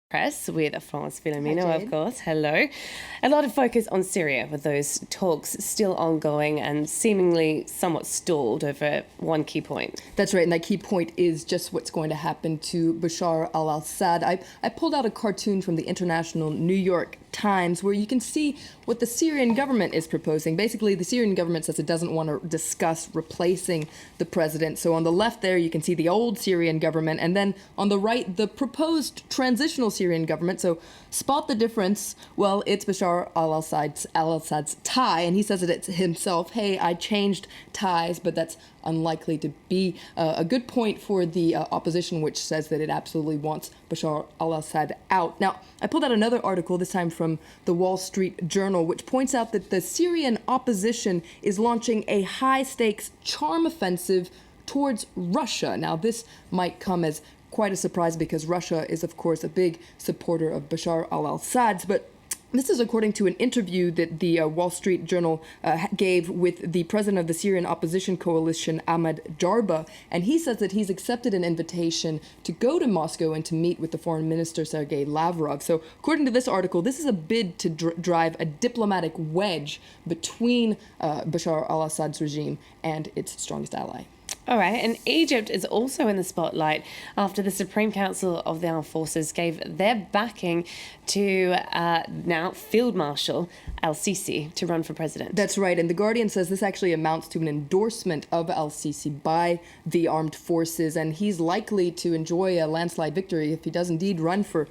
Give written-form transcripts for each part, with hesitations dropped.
Press with France Filomeno, of course. Hello. A lot of focus on Syria with those talks still ongoing and seemingly somewhat stalled over one key point. That's right, and that key point is just what's going to happen to Bashar al-Assad. I pulled out a cartoon from the International New York Times where you can see what the Syrian government is proposing. Basically, the Syrian government says it doesn't want to discuss replacing the president. So on the left there, you can see the old Syrian government, and then on the right, the proposed transitional Syrian government. So spot the difference. Well, it's Bashar al-Assad's tie, and he says it himself. Hey, I changed ties, but that's unlikely to be a good point for the opposition, which says that it absolutely wants Bashar al-Assad out. Now, I pulled out another article, this time from the Wall Street Journal, which points out that the Syrian opposition is launching a high-stakes charm offensive towards Russia. Now, this might come as quite a surprise because Russia is, of course, a big supporter of Bashar al-Assad, but this is according to an interview that the Wall Street Journal gave with the president of the Syrian opposition coalition, Ahmed Jarba, and he says that he's accepted an invitation to go to Moscow and to meet with the foreign minister, Sergei Lavrov. So according to this article, this is a bid to drive a diplomatic wedge between Bashar al-Assad's regime and its strongest ally. All right, and Egypt is also in the spotlight after the Supreme Council of the Armed Forces gave their backing to now Field Marshal al-Sisi to run for president. That's right, and The Guardian says this actually amounts to an endorsement of al-Sisi by the armed forces, and he's likely to enjoy a landslide victory if he does indeed run for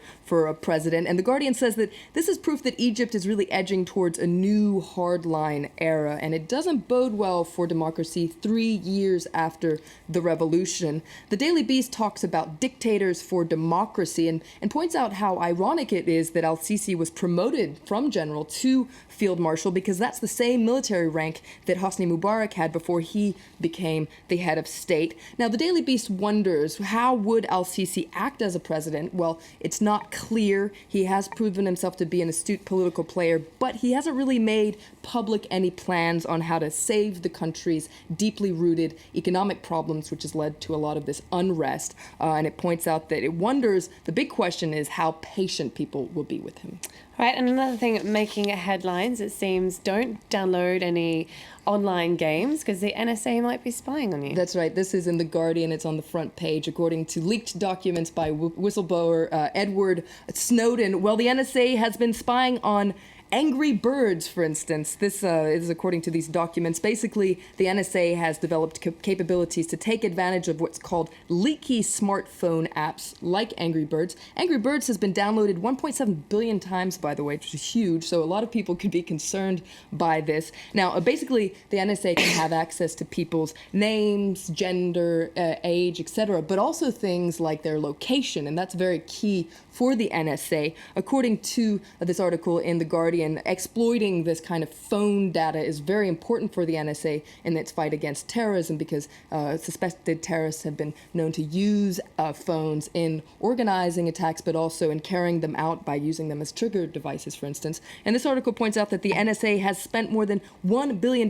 a president. And The Guardian says that this is proof that Egypt is really edging towards a new hardline era, and it doesn't bode well for democracy 3 years after the revolution. The Daily Beast talks about dictators for democracy and points out how ironic it is that al-Sisi was promoted from general to field marshal, because that's the same military rank that Hosni Mubarak had before he became the head of state. Now, the Daily Beast wonders, how would al-Sisi act as a president? Well, it's not clear. He has proven himself to be an astute political player, but he hasn't really made public any plans on how to save the country's deeply rooted economic problems, which has led to a lot of this unrest. And it points out that it wonders, the big question is how patient people will be with him. All right, and another thing making headlines, it seems, don't download any online games because the NSA might be spying on you. That's right. This is in The Guardian. It's on the front page. According to leaked documents by whistleblower Edward Snowden, well, the NSA has been spying on Angry Birds, for instance. This is according to these documents. Basically, the NSA has developed capabilities to take advantage of what's called leaky smartphone apps like Angry Birds. Angry Birds has been downloaded 1.7 billion times, by the way, which is huge, so a lot of people could be concerned by this. Now, basically, the NSA can have access to people's names, gender, age, etc., but also things like their location, and that's very key for the NSA. According to this article in The Guardian, exploiting this kind of phone data is very important for the NSA in its fight against terrorism, because suspected terrorists have been known to use phones in organizing attacks, but also in carrying them out by using them as trigger devices, for instance. And this article points out that the NSA has spent more than $1 billion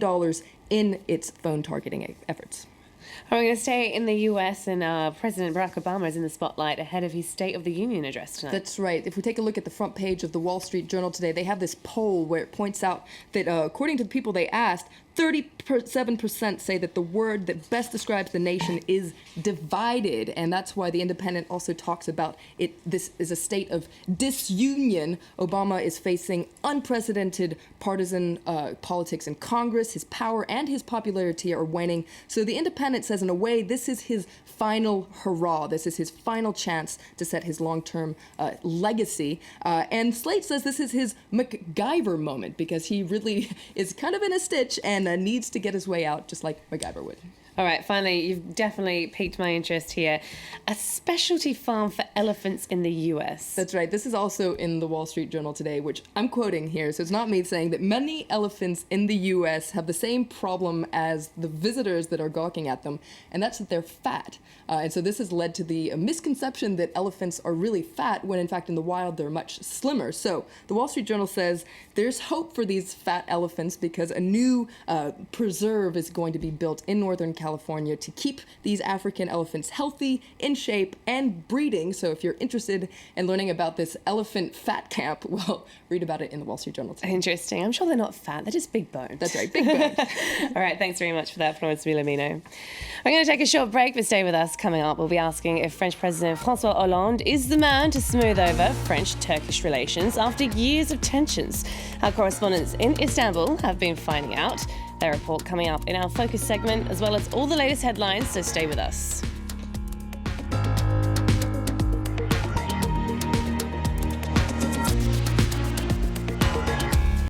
in its phone targeting efforts. We're going to stay in the US, and President Barack Obama is in the spotlight ahead of his State of the Union address tonight. That's right. If we take a look at the front page of the Wall Street Journal today, they have this poll where it points out that according to the people they asked, 37% say that the word that best describes the nation is divided, and that's why The Independent also talks about it. This is a state of disunion. Obama is facing unprecedented partisan politics in Congress. His power and his popularity are waning. So The Independent says, in a way, this is his final hurrah. This is his final chance to set his long-term legacy. And Slate says this is his MacGyver moment, because he really is kind of in a stitch and needs to get his way out, just like MacGyver would. All right, finally, you've definitely piqued my interest here. A specialty farm for elephants in the US. That's right. This is also in the Wall Street Journal today, which I'm quoting here, so it's not me saying that many elephants in the US have the same problem as the visitors that are gawking at them, and that's that they're fat. And so this has led to the misconception that elephants are really fat, when in fact in the wild they're much slimmer. So the Wall Street Journal says there's hope for these fat elephants because a new preserve is going to be built in Northern California California to keep these African elephants healthy, in shape, and breeding. So if you're interested in learning about this elephant fat camp, well, read about it in the Wall Street Journal today. Interesting. I'm sure they're not fat. They're just big boned. That's right, big boned. All right, thanks very much for that, Florence Villamino. We're going to take a short break, but stay with us. Coming up, we'll be asking if French President François Hollande is the man to smooth over French-Turkish relations after years of tensions. Our correspondents in Istanbul have been finding out. Their report coming up in our Focus segment, as well as all the latest headlines, so stay with us.